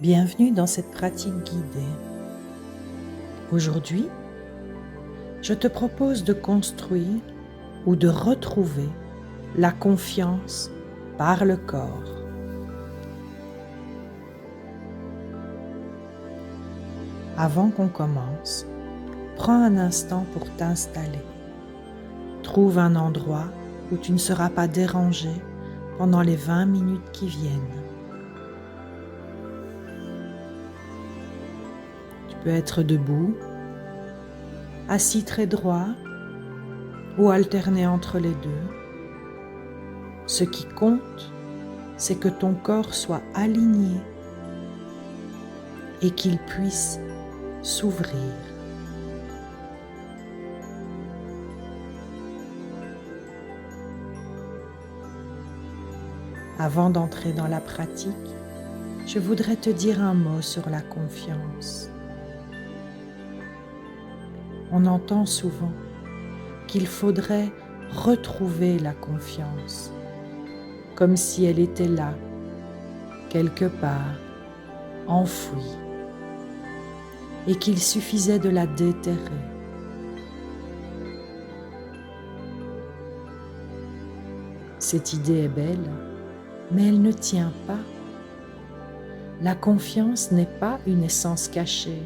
Bienvenue dans cette pratique guidée. Aujourd'hui, je te propose de construire ou de retrouver la confiance par le corps. Avant qu'on commence, prends un instant pour t'installer. Trouve un endroit où tu ne seras pas dérangé pendant les 20 minutes qui viennent. Tu peux être debout, assis très droit ou alterner entre les deux. Ce qui compte, c'est que ton corps soit aligné et qu'il puisse s'ouvrir. Avant d'entrer dans la pratique, je voudrais te dire un mot sur la confiance. On entend souvent qu'il faudrait retrouver la confiance, comme si elle était là, quelque part, enfouie, et qu'il suffisait de la déterrer. Cette idée est belle, mais elle ne tient pas. La confiance n'est pas une essence cachée,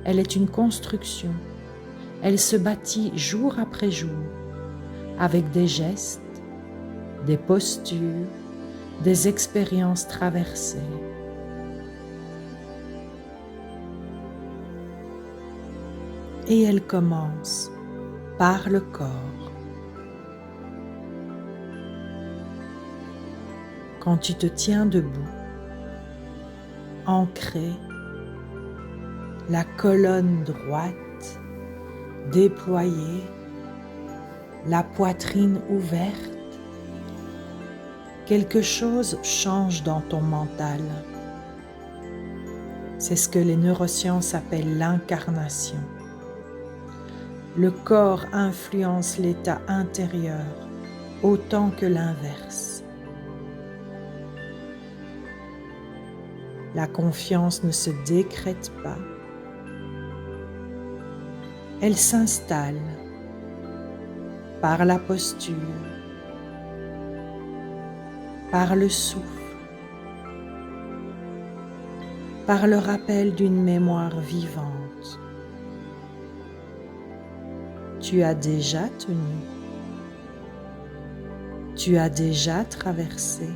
elle est une construction. Elle se bâtit jour après jour, avec des gestes, des postures, des expériences traversées. Et elle commence par le corps. Quand tu te tiens debout, ancré, la colonne droite déployée, la poitrine ouverte, quelque chose change dans ton mental. C'est ce que les neurosciences appellent l'incarnation. Le corps influence l'état intérieur autant que l'inverse. La confiance ne se décrète pas. Elle s'installe par la posture, par le souffle, par le rappel d'une mémoire vivante. Tu as déjà tenu, tu as déjà traversé,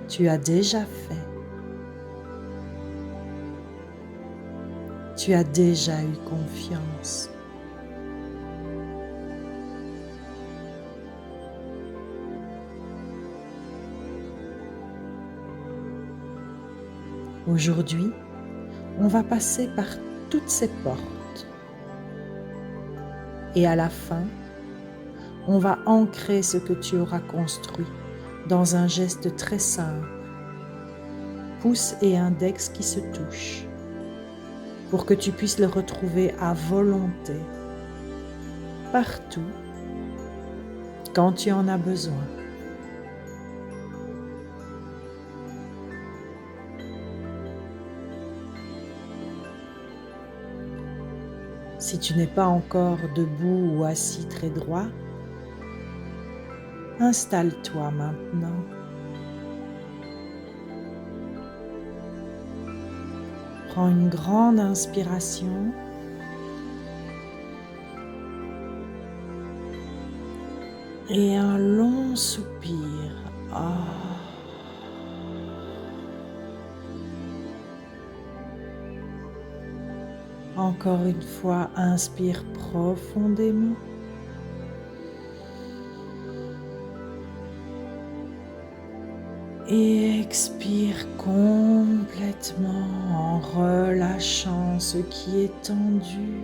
tu as déjà fait. Tu as déjà eu confiance. Aujourd'hui, on va passer par toutes ces portes. Et à la fin, on va ancrer ce que tu auras construit dans un geste très simple, pouce et index qui se touchent, pour que tu puisses le retrouver à volonté, partout, quand tu en as besoin. Si tu n'es pas encore debout ou assis très droit, installe-toi maintenant. Prends une grande inspiration et un long soupir. Encore une fois, inspire profondément. Et expire complètement en relâchant ce qui est tendu.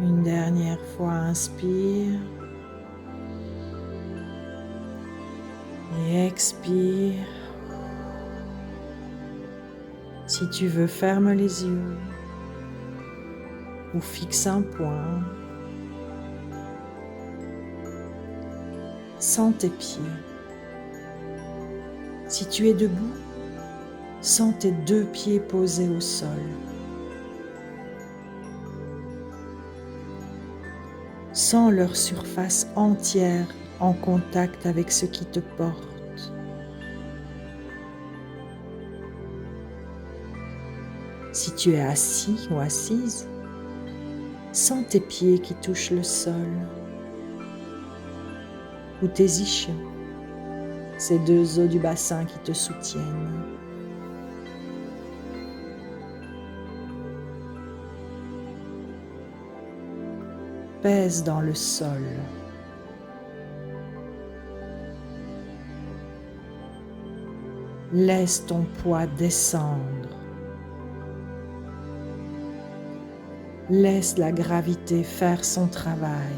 Une dernière fois, inspire. Et expire. Si tu veux, ferme les yeux ou fixe un point. Sens tes pieds. Si tu es debout, sens tes 2 pieds posés au sol. Sens leur surface entière en contact avec ce qui te porte. Si tu es assis ou assise, sens tes pieds qui touchent le sol ou tes ischions, ces 2 os du bassin qui te soutiennent. Pèse dans le sol. Laisse ton poids descendre. Laisse la gravité faire son travail.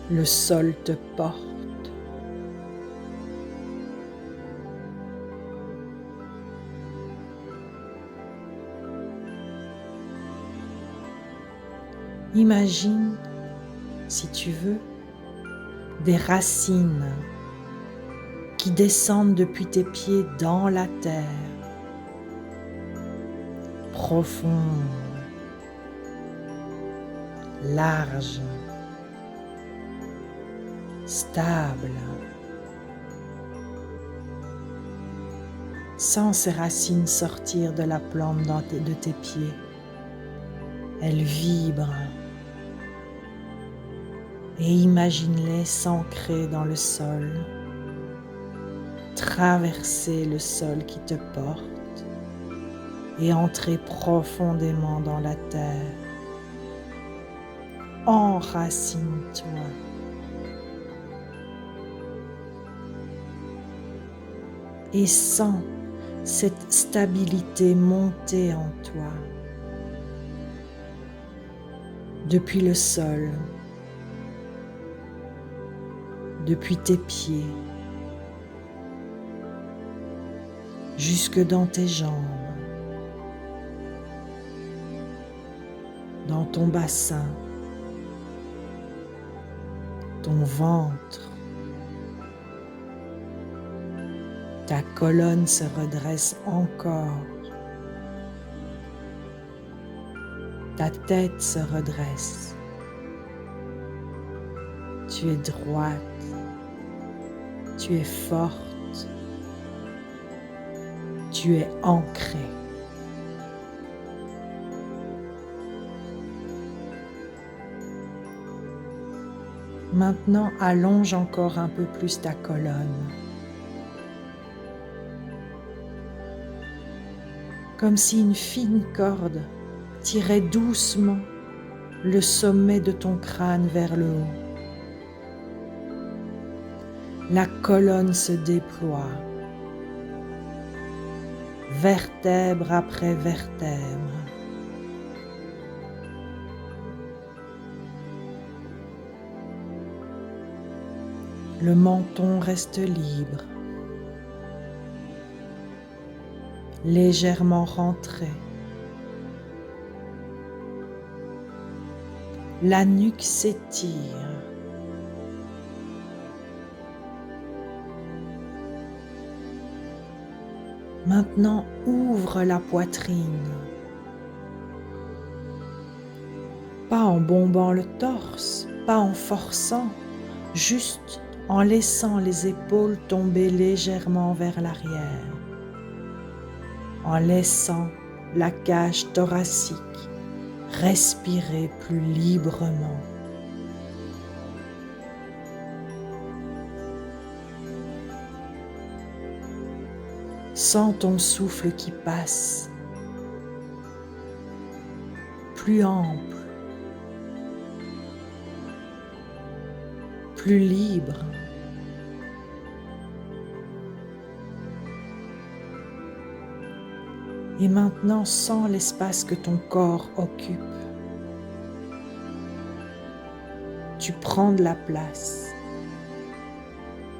Le sol te porte. Imagine, si tu veux, des racines qui descendent depuis tes pieds dans la terre, profonde, large, stable. Sens ces racines sortir de la plante de tes pieds. Elles vibrent. Et imagine-les s'ancrer dans le sol, traverser le sol qui te porte et entrer profondément dans la terre. Enracine-toi. Et sens cette stabilité monter en toi, depuis le sol, depuis tes pieds, jusque dans tes jambes, dans ton bassin, ton ventre. Ta colonne se redresse encore. Ta tête se redresse. Tu es droite. Tu es forte. Tu es ancrée. Maintenant, allonge encore un peu plus ta colonne. Comme si une fine corde tirait doucement le sommet de ton crâne vers le haut. La colonne se déploie, vertèbre après vertèbre. Le menton reste libre, légèrement rentré. La nuque s'étire. Maintenant, ouvre la poitrine. Pas en bombant le torse, pas en forçant, juste en laissant les épaules tomber légèrement vers l'arrière, en laissant la cage thoracique respirer plus librement. Sens ton souffle qui passe, plus ample, plus libre. Et maintenant, sens l'espace que ton corps occupe. Tu prends de la place.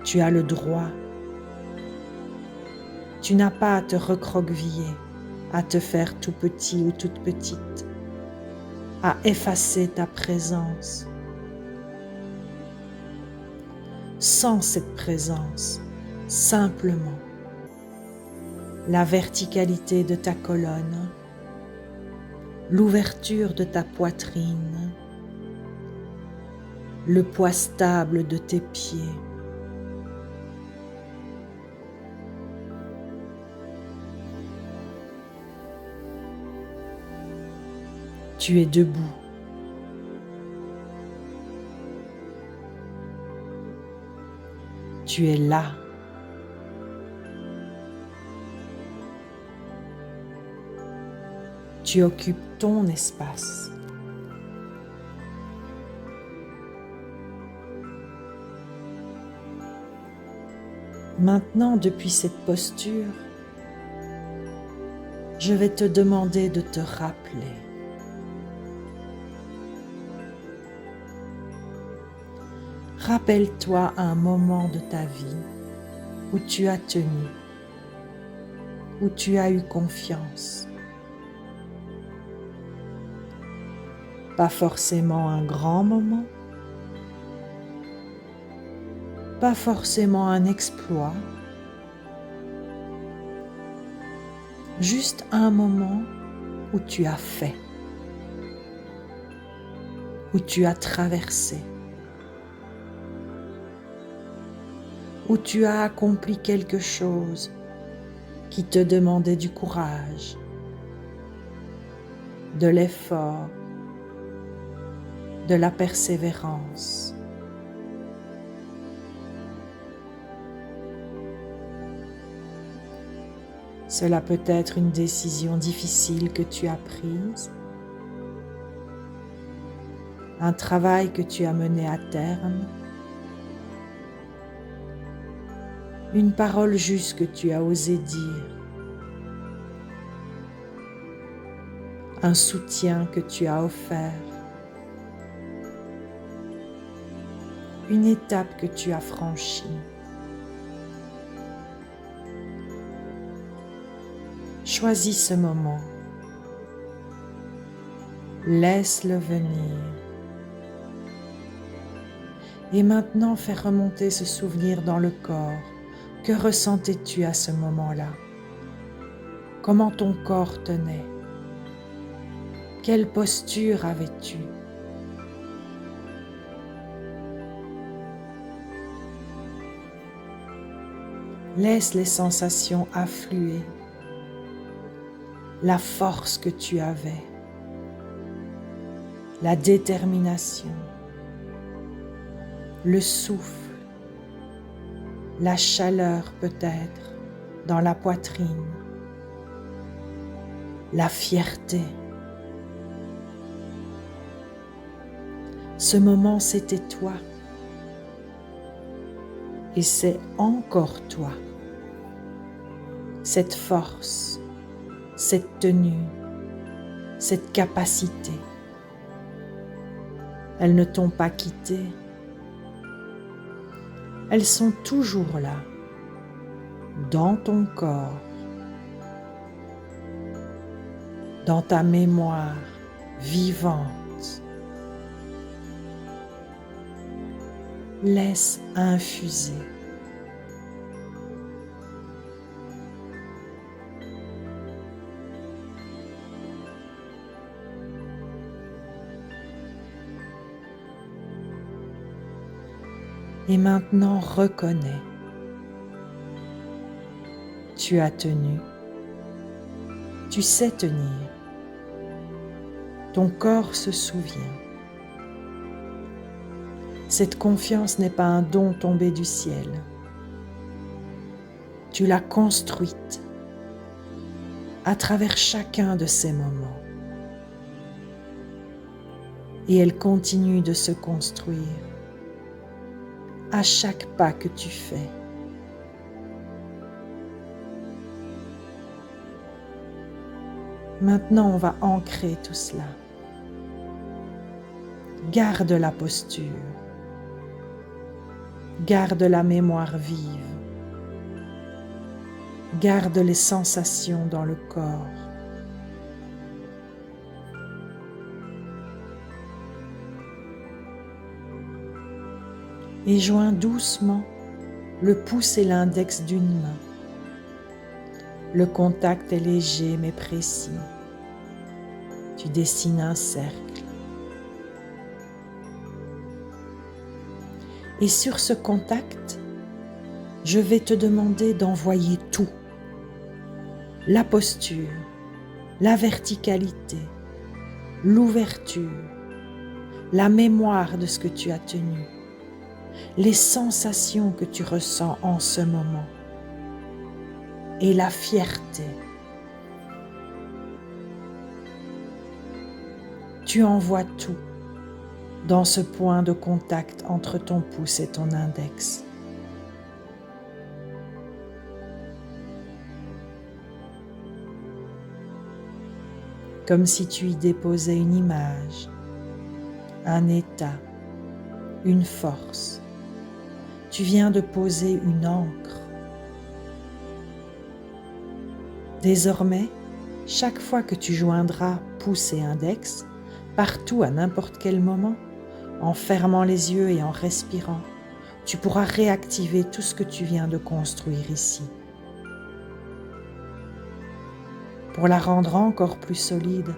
Tu as le droit. Tu n'as pas à te recroqueviller, à te faire tout petit ou toute petite, à effacer ta présence. Sens cette présence, simplement. La verticalité de ta colonne, l'ouverture de ta poitrine, le poids stable de tes pieds. Tu es debout. Tu es là. Tu occupes ton espace. Maintenant, depuis cette posture, je vais te demander de te rappeler. Rappelle-toi un moment de ta vie où tu as tenu, où tu as eu confiance. Pas forcément un grand moment, pas forcément un exploit, juste un moment où tu as fait, où tu as traversé, où tu as accompli quelque chose qui te demandait du courage, de l'effort, de la persévérance. Cela peut être une décision difficile que tu as prise, un travail que tu as mené à terme, une parole juste que tu as osé dire, un soutien que tu as offert, une étape que tu as franchie. Choisis ce moment. Laisse-le venir. Et maintenant, fais remonter ce souvenir dans le corps. Que ressentais-tu à ce moment-là? Comment ton corps tenait? Quelle posture avais-tu? Laisse les sensations affluer. La force que tu avais, la détermination, le souffle, la chaleur peut-être dans la poitrine, la fierté. Ce moment, c'était toi et c'est encore toi. Cette force, cette tenue, cette capacité, elles ne t'ont pas quitté. Elles sont toujours là, dans ton corps, dans ta mémoire vivante. Laisse infuser. Et maintenant, reconnais. Tu as tenu. Tu sais tenir. Ton corps se souvient. Cette confiance n'est pas un don tombé du ciel. Tu l'as construite à travers chacun de ces moments. Et elle continue de se construire à chaque pas que tu fais. Maintenant, on va ancrer tout cela. Garde la posture. Garde la mémoire vive. Garde les sensations dans le corps. et joins doucement le pouce et l'index d'une main. Le contact est léger mais précis. Tu dessines un cercle. Et sur ce contact, je vais te demander d'envoyer tout. La posture, la verticalité, l'ouverture, la mémoire de ce que tu as tenu, les sensations que tu ressens en ce moment et la fierté. Tu envoies tout dans ce point de contact entre ton pouce et ton index. Comme si tu y déposais une image, un état, une force. Tu viens de poser une encre. Désormais, chaque fois que tu joindras pouce et index, partout à n'importe quel moment, en fermant les yeux et en respirant, tu pourras réactiver tout ce que tu viens de construire ici. Pour la rendre encore plus solide,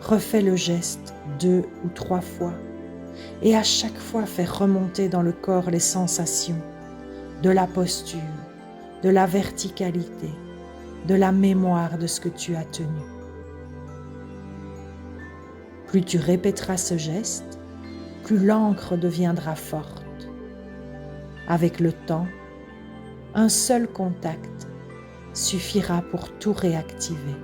refais le geste 2 ou 3 fois et à chaque fois fais remonter dans le corps les sensations de la posture, de la verticalité, de la mémoire de ce que tu as tenu. Plus tu répéteras ce geste, plus l'encre deviendra forte. Avec le temps, un seul contact suffira pour tout réactiver.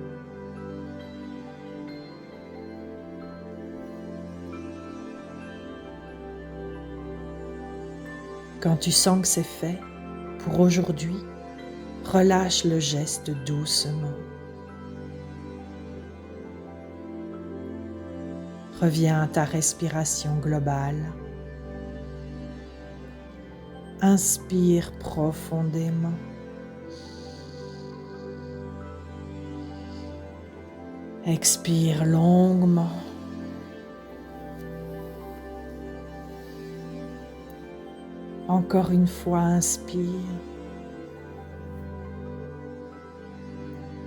Quand tu sens que c'est fait, pour aujourd'hui, relâche le geste doucement. Reviens à ta respiration globale. Inspire profondément. Expire longuement. Encore une fois, inspire.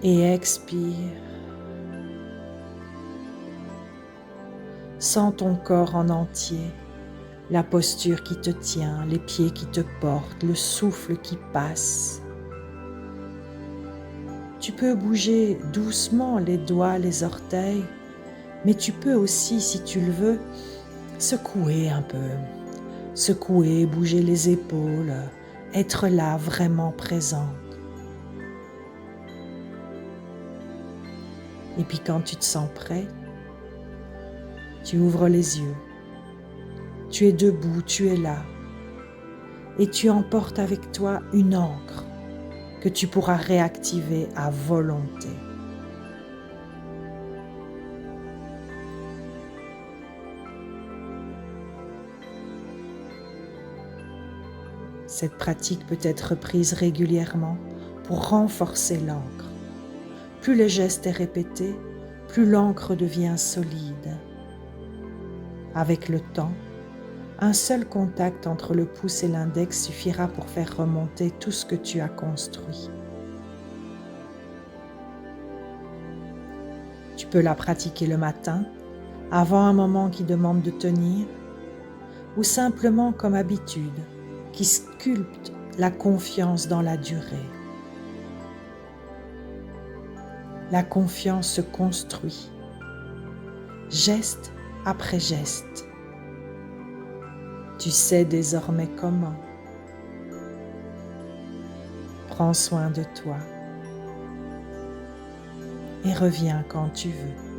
Et expire. Sens ton corps en entier, la posture qui te tient, les pieds qui te portent, le souffle qui passe. Tu peux bouger doucement les doigts, les orteils, mais tu peux aussi, si tu le veux, secouer un peu. Secouer, bouger les épaules, être là vraiment présente. Et puis quand tu te sens prêt, tu ouvres les yeux. Tu es debout, tu es là. Et tu emportes avec toi une encre que tu pourras réactiver à volonté. Cette pratique peut être reprise régulièrement pour renforcer l'encre. Plus le geste est répété, plus l'encre devient solide. Avec le temps, un seul contact entre le pouce et l'index suffira pour faire remonter tout ce que tu as construit. Tu peux la pratiquer le matin, avant un moment qui demande de tenir, ou simplement comme habitude, qui sculpte la confiance dans la durée. La confiance se construit, geste après geste. Tu sais désormais comment. Prends soin de toi et reviens quand tu veux.